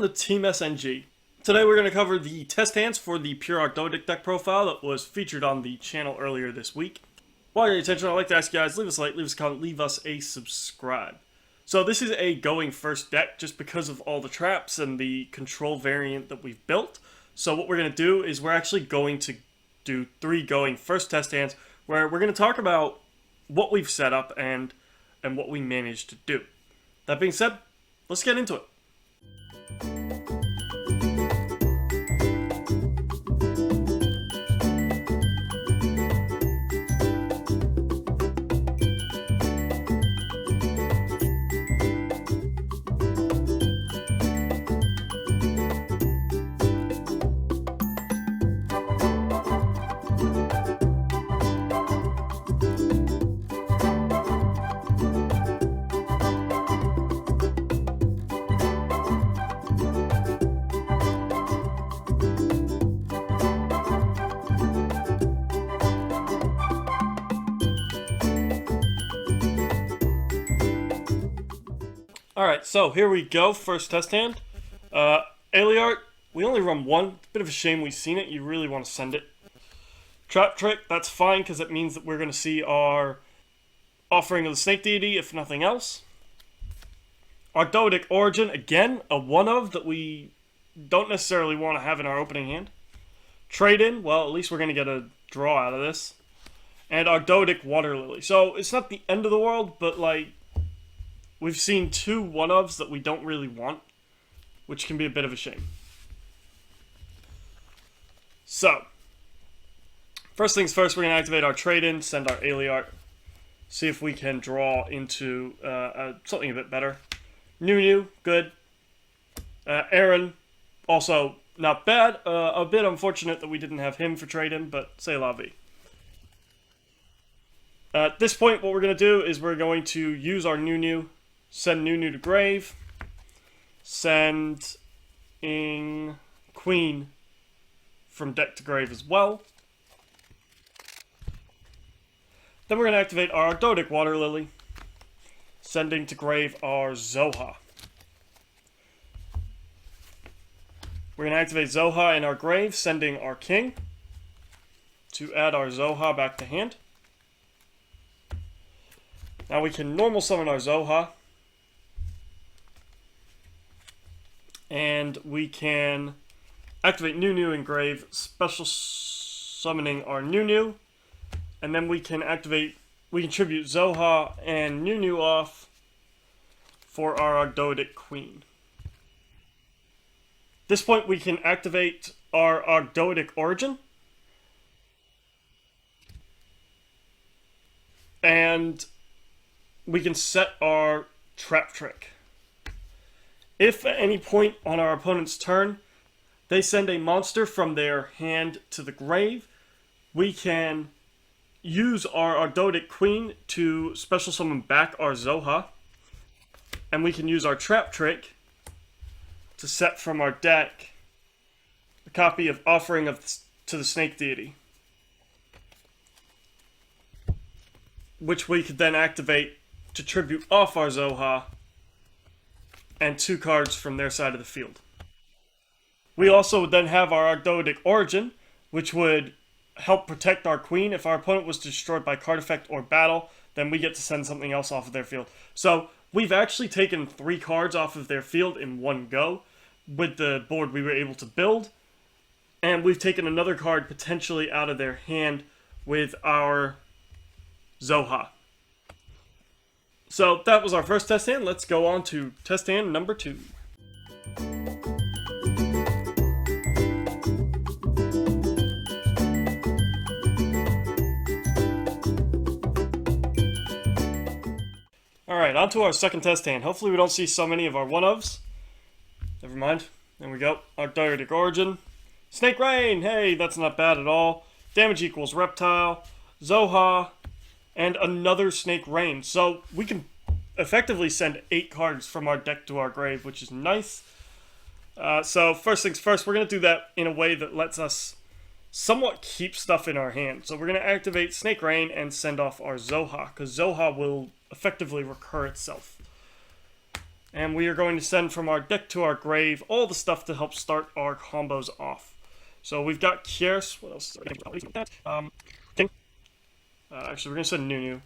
welcome to Team SNG. Today we're going to cover the test hands for the pure Ogdoadic deck profile that was featured on the channel earlier this week. While you're attention, I'd like to ask you guys, leave us a like, leave us a comment, leave us a subscribe. So this is a going first deck just because of all the traps and the control variant that we've built. So what we're going to do is we're actually going to do 3 going first test hands where we're going to talk about what we've set up and what we managed to do. That being said, let's get into it. Alright, so here we go, first test hand. Aliart, we only run one. It's a bit of a shame we've seen it, you really want to send it. Trap Trick, that's fine because it means that we're going to see our Offering of the Snake Deity, if nothing else. Ogdoadic Origin, again, a one-of that we don't necessarily want to have in our opening hand. Trade-in, well, at least we're going to get a draw out of this. And Ogdoadic Water Lily. So, it's not the end of the world, but, like, we've seen 2 one-ofs that we don't really want, which can be a bit of a shame. So, first things first, we're going to activate our trade-in, send our Aliart, see if we can draw into something a bit better. Nunu, good. Aaron, also not bad. A bit unfortunate that we didn't have him for trade-in, but c'est la vie. At this point, what we're going to do is we're going to use our Nunu, send Nunu to grave, send in Queen from deck to grave as well. Then we're going to activate our Ogdoadic Water Lily, sending to grave our Zoha. We're going to activate Zoha in our grave, sending our King to add our Zoha back to hand. Now we can normal summon our Zoha. And we can activate Nunu in grave, special summoning our Nunu. And then we can tribute Zoha and Nunu off for our Ogdoadic Queen. At this point we can activate our Ogdoadic Origin. And we can set our Trap Trick. If at any point on our opponent's turn they send a monster from their hand to the grave, we can use our Ogdoadic Queen to special summon back our Zoha, and we can use our Trap Trick to set from our deck a copy of Offering to the Snake Deity, which we could then activate to tribute off our Zoha and 2 cards from their side of the field. We also would then have our Ogdoadic Origin, which would help protect our Queen. If our opponent was destroyed by card effect or battle, then we get to send something else off of their field. So we've actually taken 3 cards off of their field in one go with the board we were able to build. And we've taken another card potentially out of their hand with our Zoha. So that was our first test hand. Let's go on to test hand number 2. Alright, on to our second test hand. Hopefully we don't see so many of our one-ofs. Never mind. There we go. Ogdoadic Origin. Snake Rain! Hey, that's not bad at all. Damage equals Reptile, Zoha, and another Snake Rain. So we can effectively send 8 cards from our deck to our grave, which is nice. So first things first, we're going to do that in a way that lets us somewhat keep stuff in our hand. So we're going to activate Snake Rain and send off our Zoha, because Zoha will effectively recur itself. And we are going to send from our deck to our grave all the stuff to help start our combos off. So we've got Kieras. What else? King. Actually, we're going to send Nunu.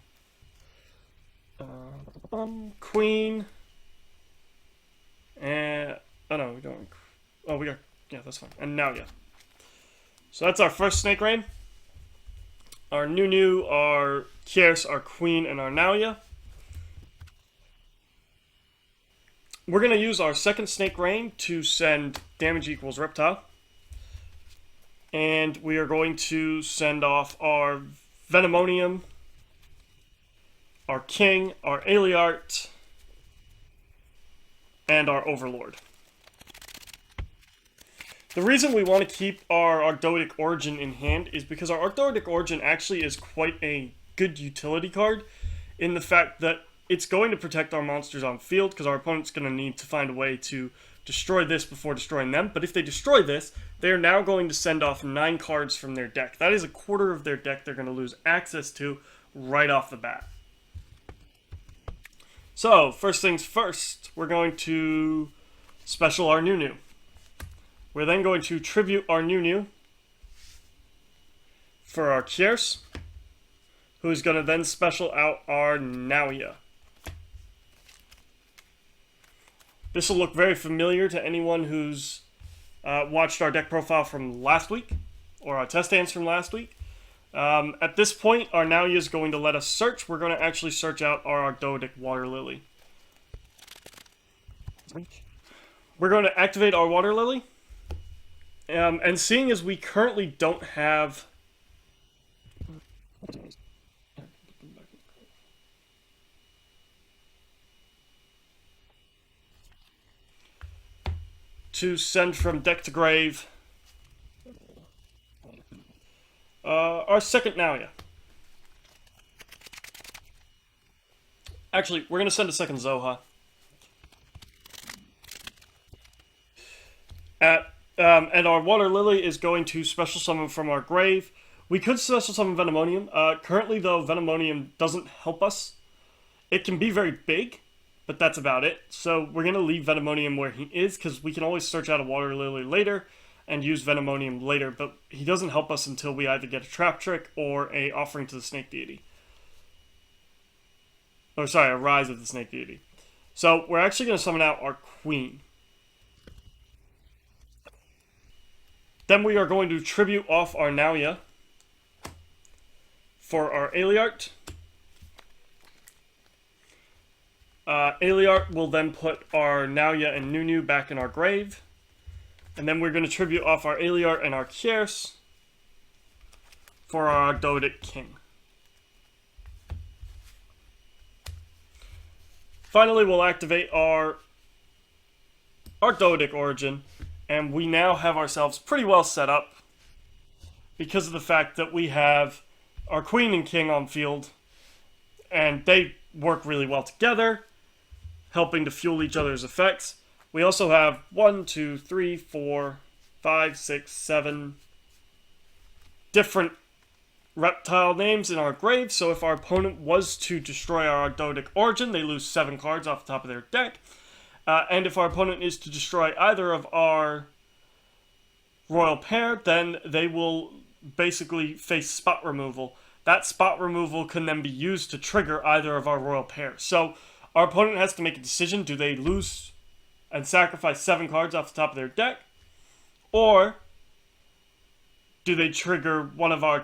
Queen. And... Oh no, we don't... Oh, we got... Yeah, that's fine. And now, yeah. So that's our first Snake Rain. Our Nunu, our Kieras, our Queen, and our Nauya. We're going to use our second Snake Rain to send damage equals Reptile. And we are going to send off our Venomonium, our King, our Aliart, and our Overlord. The reason we want to keep our Ogdoadic Origin in hand is because our Ogdoadic Origin actually is quite a good utility card in the fact that it's going to protect our monsters on field because our opponent's going to need to find a way to destroy this before destroying them. But if they destroy this, they are now going to send off 9 cards from their deck. That is a quarter of their deck they're going to lose access to right off the bat. So, first things first, we're going to special our Nunu. We're then going to tribute our Nunu for our Kieras, who's going to then special out our Nauya. This will look very familiar to anyone who's watched our deck profile from last week, or our test hands from last week. At this point, our Nauya is going to let us search. We're going to actually search out our Ogdoadic Water Lily. We're going to activate our Water Lily. And seeing as we currently don't have... to send from deck to grave our second Nauya. Actually, we're going to send a second Zoha. And our Water Lily is going to special summon from our grave. We could special summon Venomonium. Currently, though, Venomonium doesn't help us. It can be very big, but that's about it. So we're going to leave Venomonium where he is, because we can always search out a Water Lily later and use Venomonium later, but he doesn't help us until we either get a Trap Trick or a Offering to the Snake Deity. Or sorry, a Rise of the Snake Deity. So we're actually going to summon out our Queen. Then we are going to tribute off our Nauya for our Aliart. Aliart will then put our Nauya and Nunu back in our grave. And then we're going to tribute off our Aliart and our Kieras for our Ogdoadic King. Finally, we'll activate our Ogdoadic Origin. And we now have ourselves pretty well set up because of the fact that we have our Queen and King on field. And they work really well together, helping to fuel each other's effects. We also have 1, 2, 3, 4, 5, 6, 7 different reptile names in our grave. So if our opponent was to destroy our Ogdoadic Origin, they lose 7 cards off the top of their deck. And if our opponent is to destroy either of our royal pair, then they will basically face spot removal. That spot removal can then be used to trigger either of our royal pairs. So our opponent has to make a decision. Do they lose and sacrifice 7 cards off the top of their deck? Or do they trigger one of our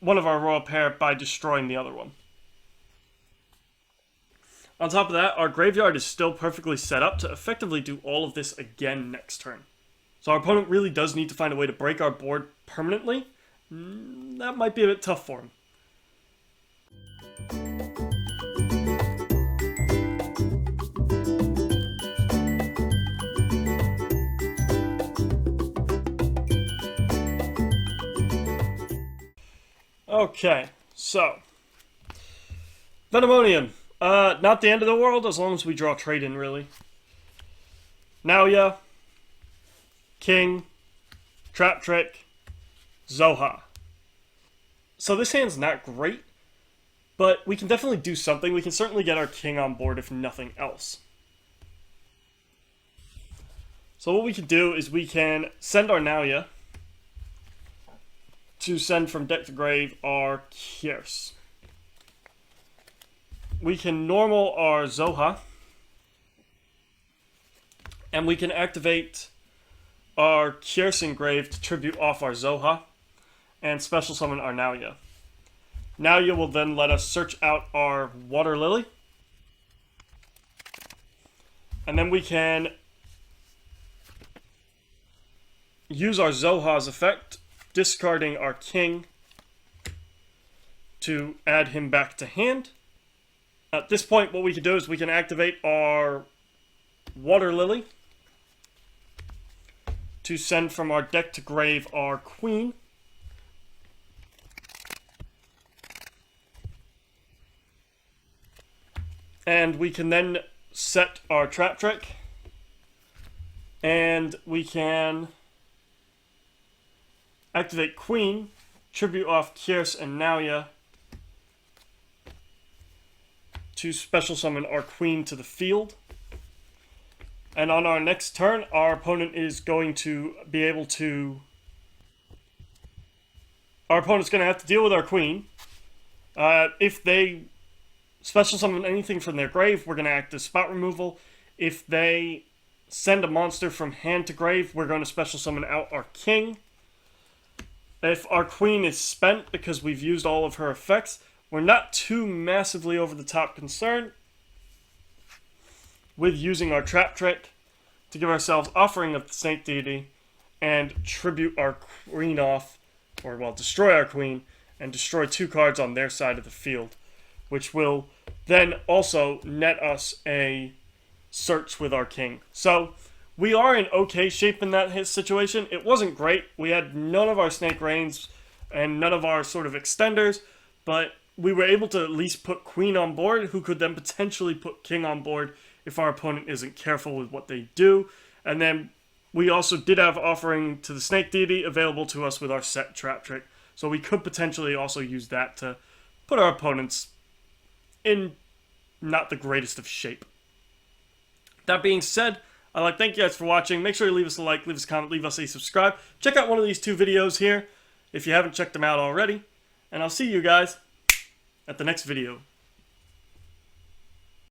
royal pair by destroying the other one? On top of that, our graveyard is still perfectly set up to effectively do all of this again next turn. So our opponent really does need to find a way to break our board permanently. That might be a bit tough for him. Okay, so Venomonium. Not the end of the world, as long as we draw trade in, really. Nauya, King, Trap Trick, Zoha. So this hand's not great, but we can definitely do something. We can certainly get our King on board, if nothing else. So what we can do is we can send our Nalia to send from deck to grave our Kier's. We can normal our Zoha, and we can activate our Kier's engrave to tribute off our Zoha, and special summon our Nalia. Nalia will then let us search out our Water Lily, and then we can use our Zoha's effect, discarding our king to add him back to hand. At this point, what we can do is we can activate our Water Lily to send from our deck to grave our queen. And we can then set our Trap Trick, and we can activate Queen, tribute off Kier's and Nalia to special summon our Queen to the field. And on our next turn, our opponent is going to be able to... Our opponent's going to have to deal with our Queen. If they special summon anything from their grave, we're going to act as spot removal. If they send a monster from hand to grave, we're going to special summon out our king. If our queen is spent because we've used all of her effects, we're not too massively over the top concerned with using our Trap Trick to give ourselves Offering of the Snake Deity and tribute our queen off, or well, destroy our queen and destroy 2 cards on their side of the field, which will then also net us a search with our king. So we are in okay shape in that situation. It wasn't great. We had none of our Snake Rains and none of our sort of extenders, but we were able to at least put queen on board, who could then potentially put king on board if our opponent isn't careful with what they do. And then we also did have Offering to the Snake Deity available to us with our set Trap Trick, so we could potentially also use that to put our opponents in not the greatest of shape. That being said, I'd like to thank you guys for watching. Make sure you leave us a like, leave us a comment, leave us a subscribe. Check out one of these 2 videos here if you haven't checked them out already. And I'll see you guys at the next video.